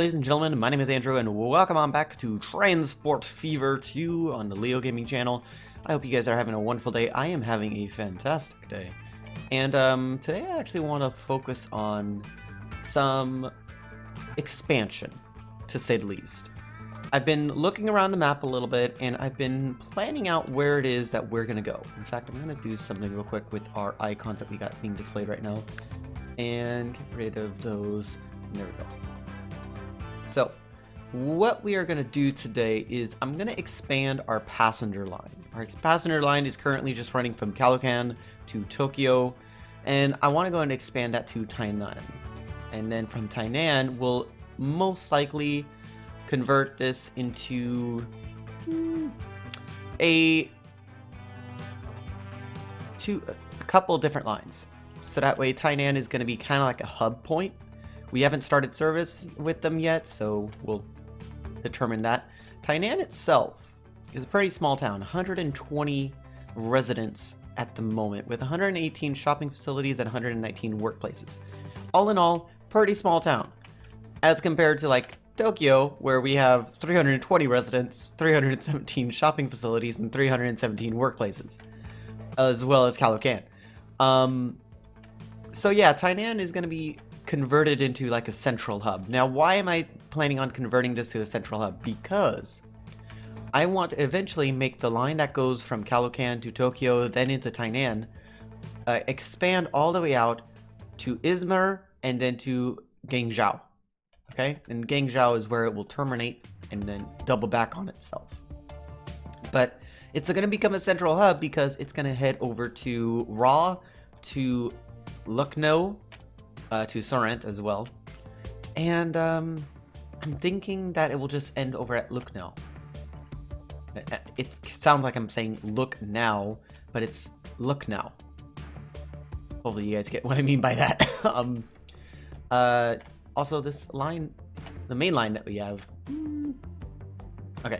ladies and gentlemen, my name is Andrew, and welcome on back to Transport Fever 2 on the Leo Gaming channel. I hope you guys are having a wonderful day. I am having a fantastic day. And today I actually want to focus on some expansion, to say the least. I've been looking around the map a little bit, and I've been planning out where it is that we're going to go. In fact, I'm going to do something real quick with our icons that we got being displayed right now. And get rid of those. There we go. So, what we are going to do today is I'm going to expand our passenger line. Our passenger line is currently just running from Calocan to Tokyo, and I want to go and expand that to Tainan. And then from Tainan, we'll most likely convert this into a couple different lines. So that way Tainan is going to be kind of like a hub point. We haven't started service with them yet, so we'll determine that. Tainan itself is a pretty small town, 120 residents at the moment, with 118 shopping facilities and 119 workplaces. All in all, pretty small town. As compared to like Tokyo, where we have 320 residents, 317 shopping facilities, and 317 workplaces, as well as Calocan. So yeah, Tainan is going to be converted into like a central hub. Now, why am I planning on converting this to a central hub? Because I want to eventually make the line that goes from Calocan to Tokyo, then into Tainan, expand all the way out to Izmir and then to Guangzhou. Okay, and Guangzhou is where it will terminate and then double back on itself. But it's going to become a central hub because it's going to head over to Ra, to Lucknow, to Surat as well, and I'm thinking that it will just end over at Lucknow. It sounds like I'm saying look now, but it's Lucknow. Hopefully you guys get what I mean by that. Also, this line, the main line that we have. Okay,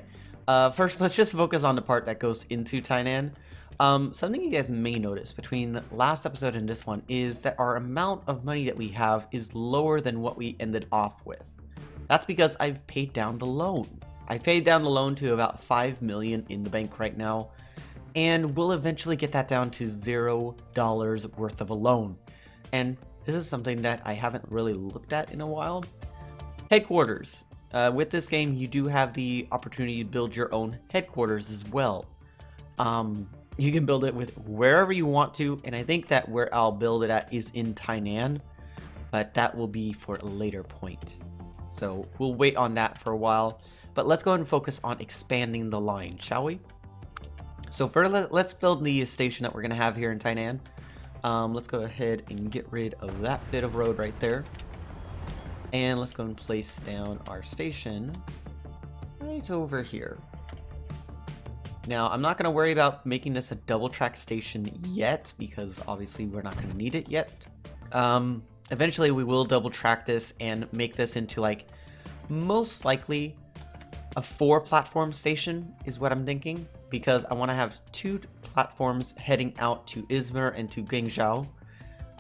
first let's just focus on the part that goes into Tainan. Something you guys may notice between last episode and this one is that our amount of money that we have is lower than what we ended off with. That's because I've paid down the loan. I paid down the loan to about 5 million in the bank right now, and we'll eventually get that down to $0 worth of a loan. And this is something that I haven't really looked at in a while. Headquarters. With this game, you do have the opportunity to build your own headquarters as well. You can build it with wherever you want to, and I think that where I'll build it at is in Tainan, but that will be for a later point. So we'll wait on that for a while, but let's go ahead and focus on expanding the line, shall we? So first, let's build the station that we're going to have here in Tainan. Let's go ahead and get rid of that bit of road right there. And let's go and place down our station right over here. Now, I'm not going to worry about making this a double track station yet, because obviously we're not going to need it yet. Eventually we will double track this and make this into like most likely a 4-platform station is what I'm thinking, because I want to have 2 platforms heading out to Izmir and to Guangzhou.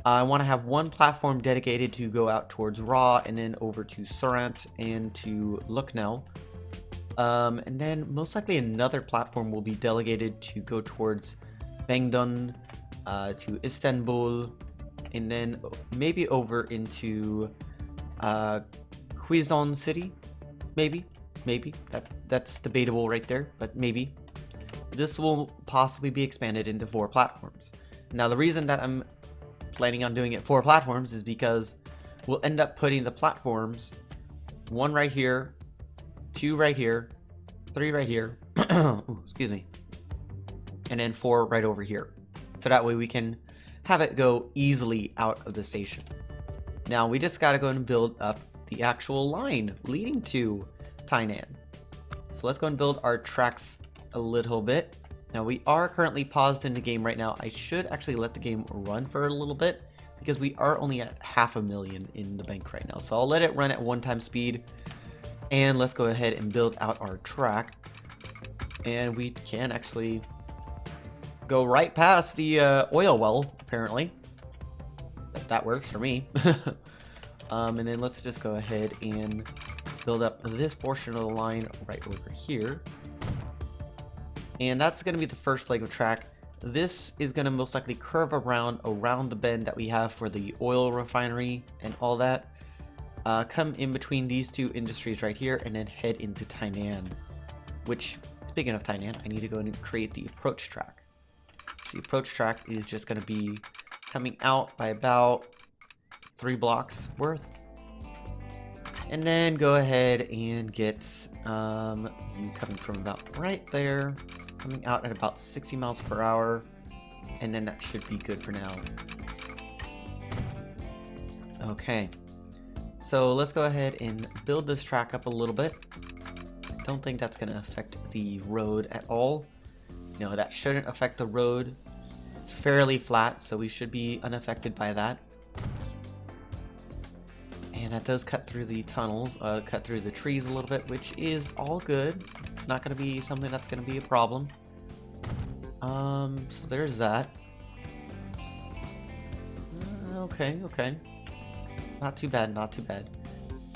I want to have 1 platform dedicated to go out towards Ra and then over to Surat and to Lucknow. And then most likely another platform will be delegated to go towards Bangdon, to Istanbul, and then maybe over into Quezon City. Maybe that's debatable right there, but maybe. This will possibly be expanded into 4 platforms. Now, the reason that I'm planning on doing it 4 platforms is because we'll end up putting the platforms 1 right here, 2 right here, 3 right here, ooh, excuse me, and then 4 right over here. So that way we can have it go easily out of the station. Now we just gotta go and build up the actual line leading to Tainan. So let's go and build our tracks a little bit. Now we are currently paused in the game right now. I should actually let the game run for a little bit, because we are only at 500,000 in the bank right now. So I'll let it run at 1x speed, and let's go ahead and build out our track. And we can actually go right past the oil well, apparently. That works for me. And then let's just go ahead and build up this portion of the line right over here. And that's going to be the first leg of track. This is going to most likely curve around the bend that we have for the oil refinery and all that. Come in between these two industries right here and then head into Tainan. Which, speaking of Tainan, I need to go and create the approach track. So the approach track is just going to be coming out by about 3 blocks worth. And then go ahead and get you coming from about right there, coming out at about 60 miles per hour, and then that should be good for now. Okay, so let's go ahead and build this track up a little bit. I don't think that's going to affect the road at all. No, that shouldn't affect the road. It's fairly flat, so we should be unaffected by that. And that does cut through the tunnels, cut through the trees a little bit, which is all good. It's not going to be something that's going to be a problem. So there's that. Okay. Not too bad, not too bad.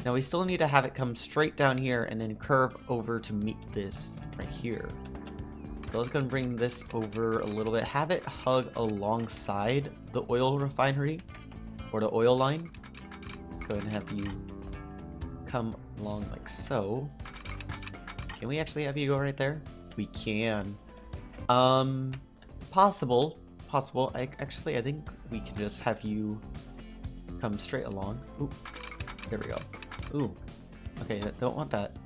Now we still need to have it come straight down here and then curve over to meet this right here. So let's go and bring this over a little bit. Have it hug alongside the oil refinery or the oil line. Let's go ahead and have you come along like so. Can we actually have you go right there? We can. Possible. I think we can just have you come straight along. Ooh, there we go. Ooh, okay, don't want that.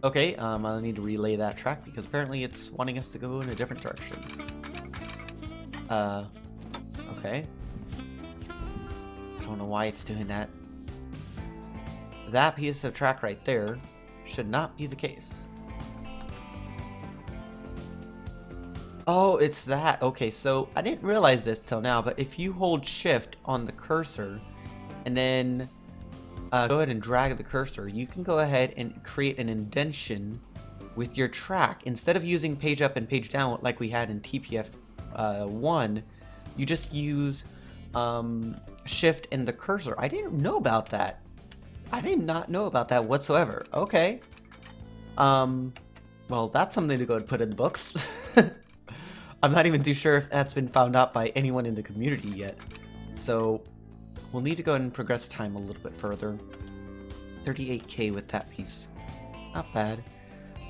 Okay, I'll need to relay that track because apparently it's wanting us to go in a different direction. Okay. I don't know why it's doing that. That piece of track right there should not be the case. Oh, it's that. Okay, so I didn't realize this till now, but if you hold shift on the cursor and then go ahead and drag the cursor, you can go ahead and create an indention with your track. Instead of using page up and page down like we had in TPF 1, you just use shift and the cursor. I didn't know about that. I did not know about that whatsoever. Okay. Well, that's something to go and put in the books. I'm not even too sure if that's been found out by anyone in the community yet. So we'll need to go and progress time a little bit further. 38k with that piece. Not bad.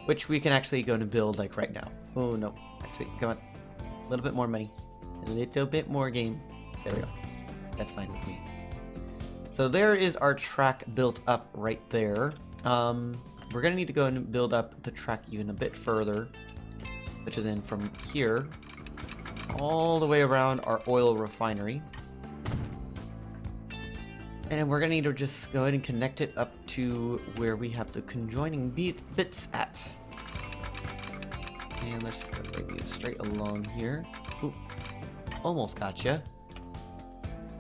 Which we can actually go and build like right now. Oh no. Actually, come on. A little bit more money. A little bit more game. There we go. That's fine with me. So there is our track built up right there. We're going to need to go and build up the track even a bit further, which is in from here all the way around our oil refinery. And then we're going to need to just go ahead and connect it up to where we have the conjoining bits at. And let's just go bring you straight along here. Ooh, almost gotcha.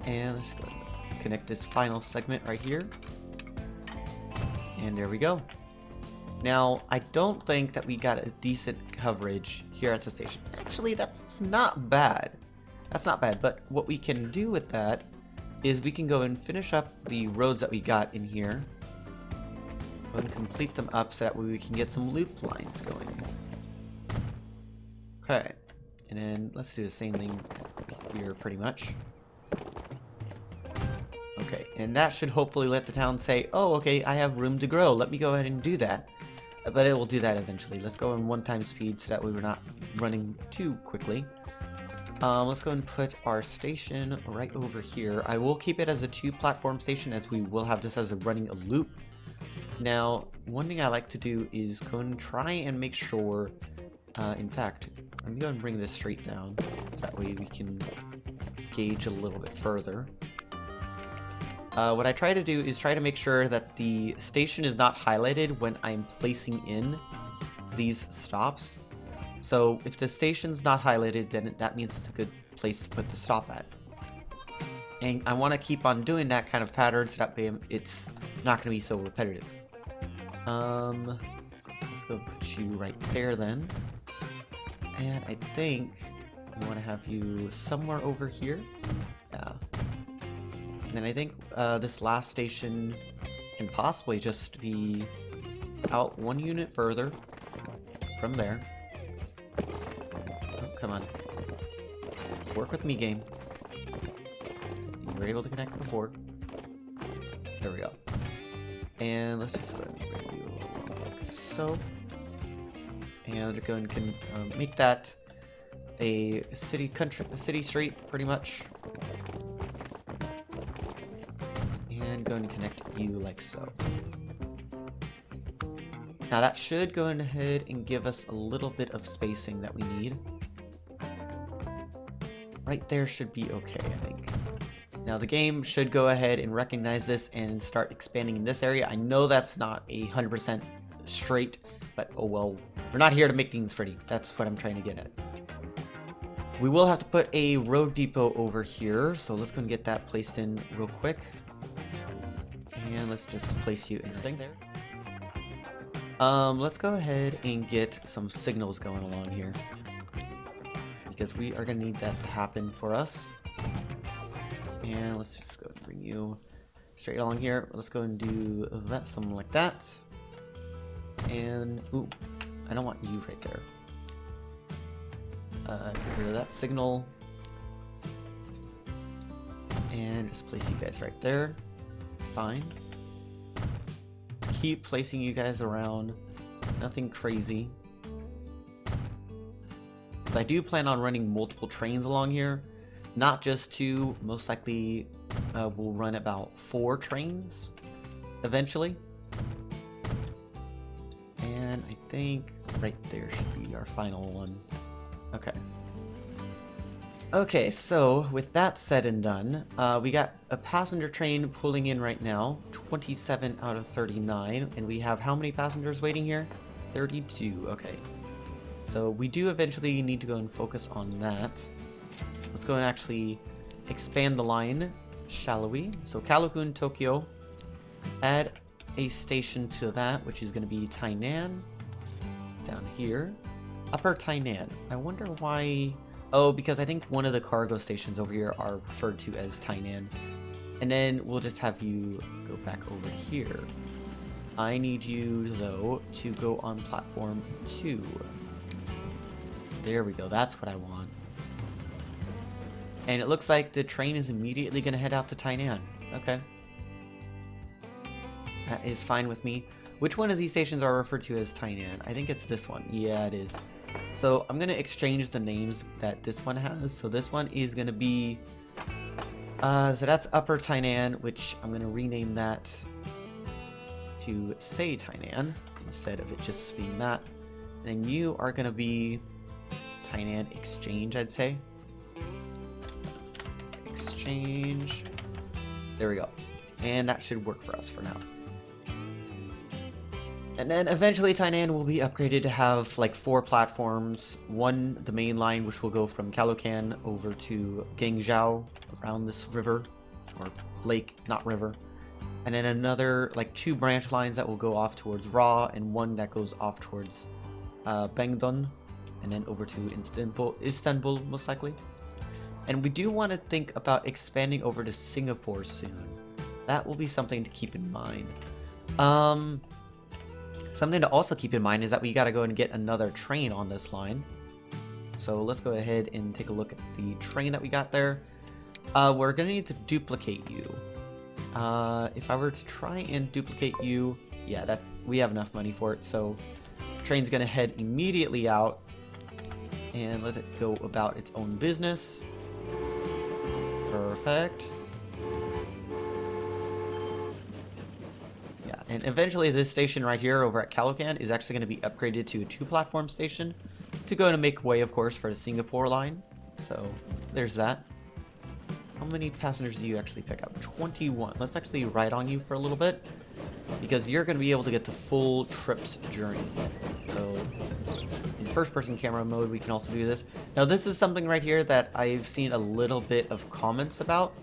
And let's go ahead and connect this final segment right here. And there we go. Now, I don't think that we got a decent coverage here at the station. Actually, that's not bad. That's not bad, but what we can do with that is we can go and finish up the roads that we got in here. Go and complete them up so that way we can get some loop lines going. Okay, and then let's do the same thing here pretty much. Okay, and that should hopefully let the town say, oh, okay, I have room to grow. Let me go ahead and do that. But it will do that eventually. Let's go in 1x speed so that way we're not running too quickly. Let's go and put our station right over here. I will keep it as a 2-platform station as we will have this as a running a loop. Now, one thing I like to do is go and try and make sure, in fact, I'm going to bring this straight down so that way we can gauge a little bit further. What I try to do is try to make sure that the station is not highlighted when I'm placing in these stops. So if the station's not highlighted, then that means it's a good place to put the stop at. And I want to keep on doing that kind of pattern so that way it's not going to be so repetitive. Let's go put you right there then. And I think I want to have you somewhere over here. Yeah. And then I think this last station can possibly just be out 1 unit further from there. Oh, come on. Work with me, game. You were able to connect before. There we go. And let's just go ahead and bring you along like so. And go and make that a city street, pretty much. And go and connect you like so. Now that should go ahead and give us a little bit of spacing that we need. Right there should be okay, I think. Now the game should go ahead and recognize this and start expanding in this area. I know that's not 100% straight, but oh well. We're not here to make things pretty. That's what I'm trying to get at. We will have to put a road depot over here, so let's go and get that placed in real quick. And let's just place you in the thing there. Let's go ahead and get some signals going along here, because we are going to need that to happen for us. And let's just go and bring you straight along here. Let's go and do that, something like that. And, ooh, I don't want you right there. Get rid of that signal. And just place you guys right there. Fine. Keep placing you guys around. Nothing crazy. So I do plan on running multiple trains along here. Not just 2, most likely we'll run about 4 trains eventually. And I think right there should be our final one. Okay. Okay, so with that said and done, we got a passenger train pulling in right now, 27 out of 39, and we have how many passengers waiting here? 32, okay. So we do eventually need to go and focus on that. Let's go and actually expand the line, shall we? So Callicoon, Tokyo, add a station to that, which is going to be Tainan, down here. Upper Tainan. I wonder why... Oh, because I think one of the cargo stations over here are referred to as Tainan. And then we'll just have you go back over here. I need you, though, to go on platform 2. There we go, that's what I want. And it looks like the train is immediately going to head out to Tainan. Okay. That is fine with me. Which one of these stations are referred to as Tainan? I think it's this one. Yeah, it is. So I'm going to exchange the names that this one has. So this one is going to be... so that's Upper Tainan, which I'm going to rename that to Say Tainan, instead of it just being that. And you are going to be Tainan Exchange, I'd say. Exchange. There we go. And that should work for us for now. And then eventually Tainan will be upgraded to have like 4 platforms. One, the main line, which will go from Calocan over to Guangzhou around this river, or lake, not river. And then another, like 2 branch lines that will go off towards Ra, and one that goes off towards Bangdon, and then over to Istanbul most likely. And we do want to think about expanding over to Singapore soon. That will be something to keep in mind. Something to also keep in mind is that we got to go and get another train on this line. So let's go ahead and take a look at the train that we got there. We're going to need to duplicate you. If I were to try and duplicate you, yeah, that we have enough money for it. So train's going to head immediately out and let it go about its own business. Perfect. Yeah, and eventually this station right here over at Calocan is actually going to be upgraded to a 2-platform station to go and make way, of course, for the Singapore line. So there's that. How many passengers do you actually pick up? 21. Let's actually ride on you for a little bit, because you're going to be able to get the full trip's journey. So in first-person camera mode, we can also do this. Now, this is something right here that I've seen a little bit of comments about.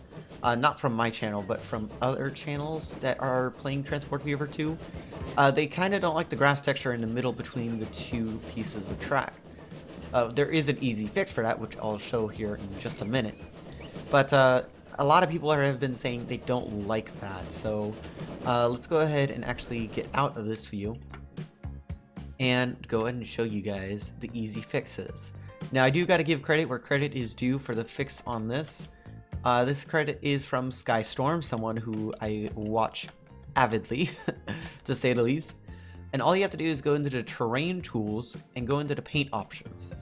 Not from my channel, but from other channels that are playing Transport Fever 2. They kind of don't like the grass texture in the middle between the 2 pieces of track. There is an easy fix for that, which I'll show here in just a minute. But a lot of people have been saying they don't like that. So let's go ahead and actually get out of this view and go ahead and show you guys the easy fixes. Now, I do got to give credit where credit is due for the fix on this. This credit is from Skystorm, someone who I watch avidly, to say the least. And all you have to do is go into the terrain tools and go into the paint options.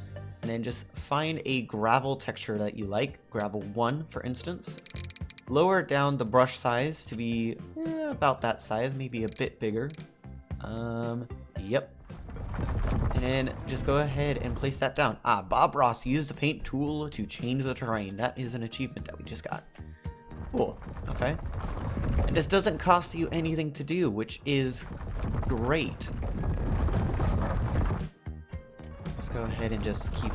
And then just find a gravel texture that you like, gravel 1 for instance. Lower down the brush size to be about that size, maybe a bit bigger. Yep. And then just go ahead and place that down. Bob Ross used the paint tool to change the terrain. That is an achievement that we just got. Cool. Okay. And this doesn't cost you anything to do, which is great. Let's go ahead and just keep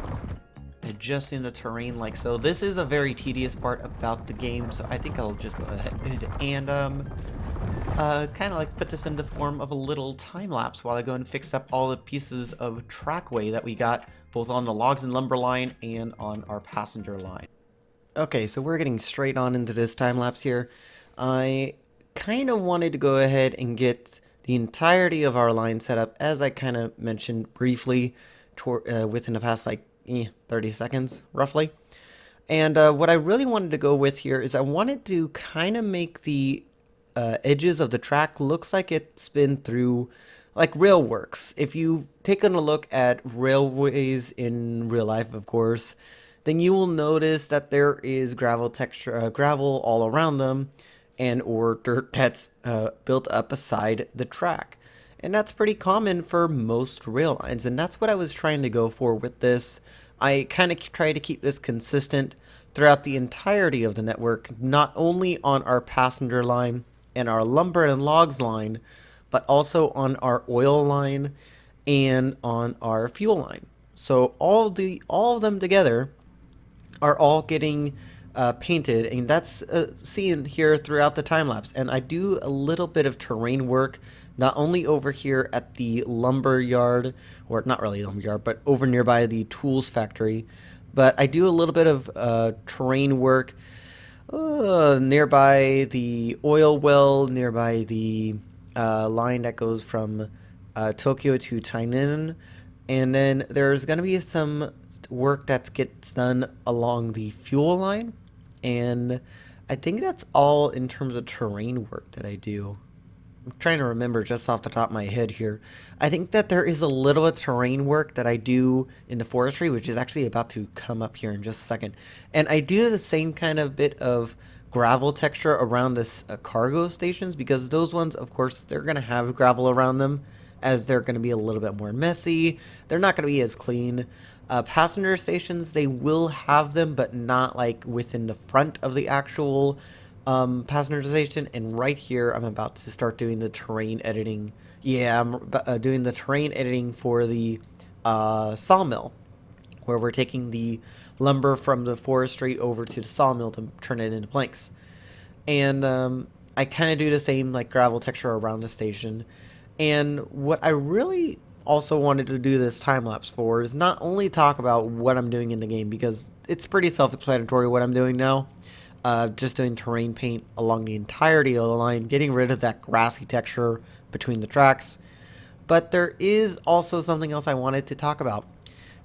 adjusting the terrain like so. This is a very tedious part about the game, so I think I'll just go ahead and kind of like put this in the form of a little time lapse while I go and fix up all the pieces of trackway that we got both on the logs and lumber line and on our passenger line. Okay, so we're getting straight on into this time lapse here. I kind of wanted to go ahead and get the entirety of our line set up, as I kind of mentioned briefly within the past like 30 seconds roughly. And what I really wanted to go with here is I wanted to kind of make the edges of the track looks like it's been through like rail works. If you've taken a look at railways in real life, of course, then you will notice that there is gravel texture, gravel all around them, and or dirt that's built up beside the track. And that's pretty common for most rail lines, and that's what I was trying to go for with this. I kind of try to keep this consistent throughout the entirety of the network, not only on our passenger line and our lumber and logs line, but also on our oil line and on our fuel line. So all of them together are all getting painted, and that's seen here throughout the time lapse. And I do a little bit of terrain work, not only over here at the lumber yard, or not really lumber yard, but over nearby the tools factory, but I do a little bit of terrain work nearby the oil well, nearby the line that goes from Tokyo to Tainan, and then there's going to be some work that gets done along the fuel line, and I think that's all in terms of terrain work that I do. I'm trying to remember just off the top of my head here. I think that there is a little bit of terrain work that I do in the forestry, which is actually about to come up here in just a second. And I do the same kind of bit of gravel texture around this cargo stations, because those ones, of course, they're going to have gravel around them, as they're going to be a little bit more messy. They're not going to be as clean. Passenger stations, they will have them, but not like within the front of the actual passenger station. And right here, I'm about to start doing the terrain editing. Yeah, I'm doing the terrain editing for the sawmill, where we're taking the lumber from the forestry over to the sawmill to turn it into planks. And I kind of do the same like gravel texture around the station. And what I really also wanted to do this time lapse for is not only talk about what I'm doing in the game, because it's pretty self-explanatory what I'm doing now. Just doing terrain paint along the entirety of the line, getting rid of that grassy texture between the tracks. But there is also something else I wanted to talk about.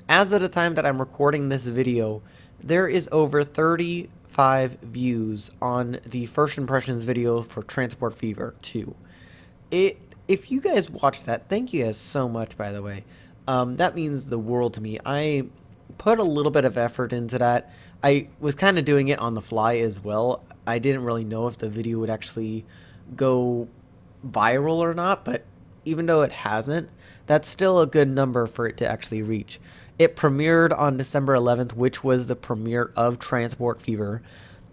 As of the time that I'm recording this video, there is over 35 views on the first impressions video for Transport Fever 2. If you guys watched that, thank you guys so much, by the way. That means the world to me. I put a little bit of effort into that. I was kind of doing it on the fly as well. I didn't really know if the video would actually go viral or not, but even though it hasn't, that's still a good number for it to actually reach. It premiered on December 11th, which was the premiere of Transport Fever,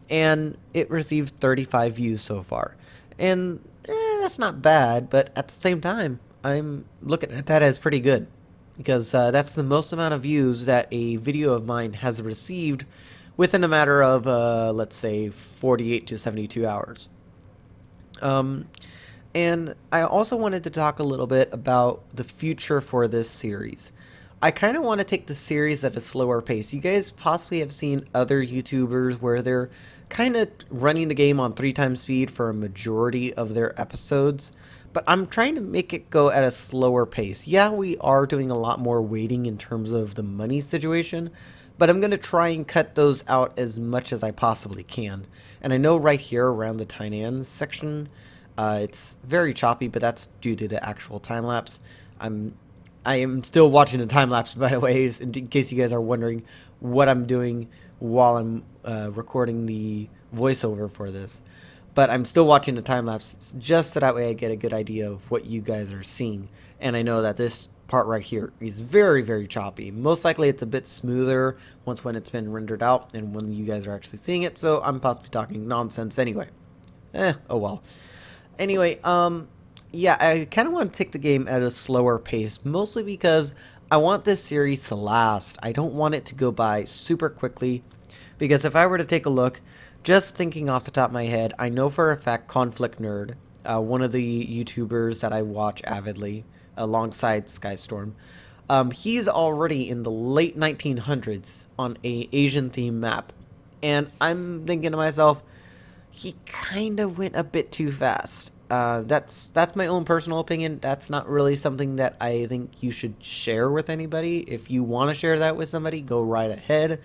and it received 35 views so far. And that's not bad, but at the same time, I'm looking at that as pretty good, because that's the most amount of views that a video of mine has received within a matter of, let's say, 48 to 72 hours. And I also wanted to talk a little bit about the future for this series. I kind of want to take the series at a slower pace. You guys possibly have seen other YouTubers where they're kind of running the game on 3 times speed for a majority of their episodes, but I'm trying to make it go at a slower pace. Yeah, we are doing a lot more waiting in terms of the money situation, but I'm going to try and cut those out as much as I possibly can. And I know right here around the Tainan section, it's very choppy, but that's due to the actual time lapse. I am still watching the time lapse, by the way, in case you guys are wondering what I'm doing while I'm recording the voiceover for this. But I'm still watching the time lapse just so that way I get a good idea of what you guys are seeing. And I know that this part right here is very, very choppy. Most likely it's a bit smoother when it's been rendered out and when you guys are actually seeing it. So I'm possibly talking nonsense anyway. Oh well. Anyway, yeah, I kind of want to take the game at a slower pace, mostly because I want this series to last. I don't want it to go by super quickly, because if I were to take a look, just thinking off the top of my head, I know for a fact Conflict Nerd, one of the YouTubers that I watch avidly, alongside Skystorm, he's already in the late 1900s on a Asian themed map, and I'm thinking to myself, he kind of went a bit too fast. That's my own personal opinion. That's not really something that I think you should share with anybody. If you want to share that with somebody, go right ahead.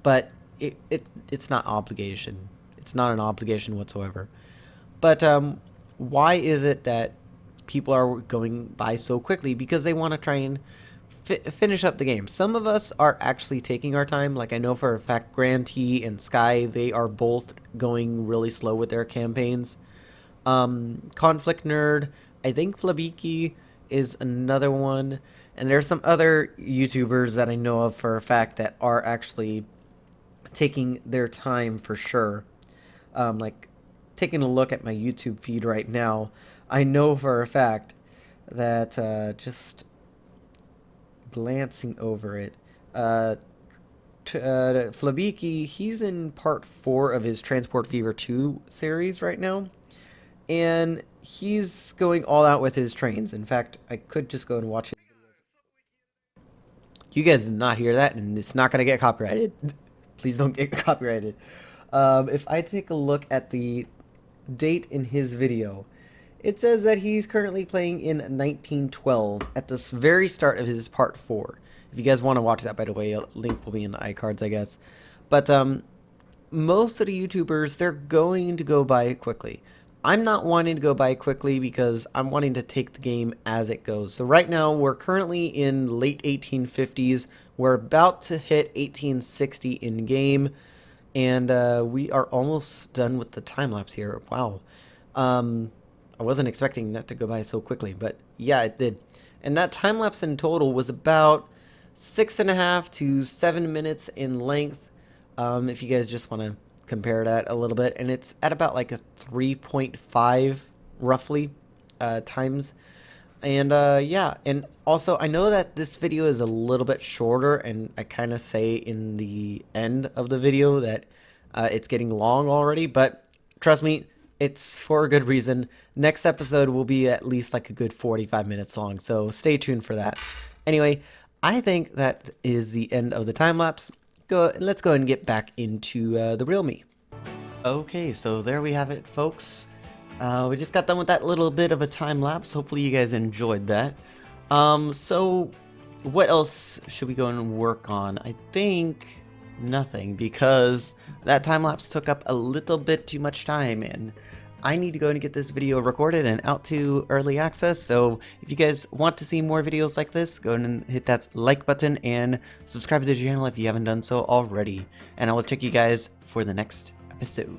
But it's not obligation. It's not an obligation whatsoever. But why is it that people are going by so quickly? Because they want to try and finish up the game. Some of us are actually taking our time. Like I know for a fact Grand T and Sky, they are both going really slow with their campaigns. Conflict Nerd, I think Flabiki is another one, and there's some other YouTubers that I know of for a fact that are actually taking their time for sure. Like taking a look at my YouTube feed right now, I know for a fact that just glancing over it, Flabiki, he's in part 4 of his Transport Fever 2 series right now. And he's going all out with his trains. In fact, I could just go and watch it. You guys did not hear that, and it's not going to get copyrighted. Please don't get copyrighted. If I take a look at the date in his video, it says that he's currently playing in 1912 at this very start of his part 4. If you guys want to watch that, by the way, a link will be in the iCards, I guess. But most of the YouTubers, they're going to go by quickly. I'm not wanting to go by quickly because I'm wanting to take the game as it goes. So right now we're currently in late 1850s. We're about to hit 1860 in game, and we are almost done with the time lapse here. Wow. I wasn't expecting that to go by so quickly, but yeah, it did. And that time lapse in total was about 6.5 to 7 minutes in length. If you guys just want to compare that a little bit, and it's at about like a 3.5 roughly times. And yeah, and also I know that this video is a little bit shorter, and I kind of say in the end of the video that it's getting long already, but trust me, it's for a good reason. Next episode will be at least like a good 45 minutes long, so stay tuned for that. Anyway, I think that is the end of the time lapse. Let's go and get back into the real me. Okay, so there we have it, folks. We just got done with that little bit of a time lapse. Hopefully you guys enjoyed that. So what else should we go and work on? I think nothing, because that time lapse took up a little bit too much time, and I need to go and get this video recorded and out to early access. So if you guys want to see more videos like this, go and hit that like button and subscribe to the channel if you haven't done so already. And I will check you guys for the next episode.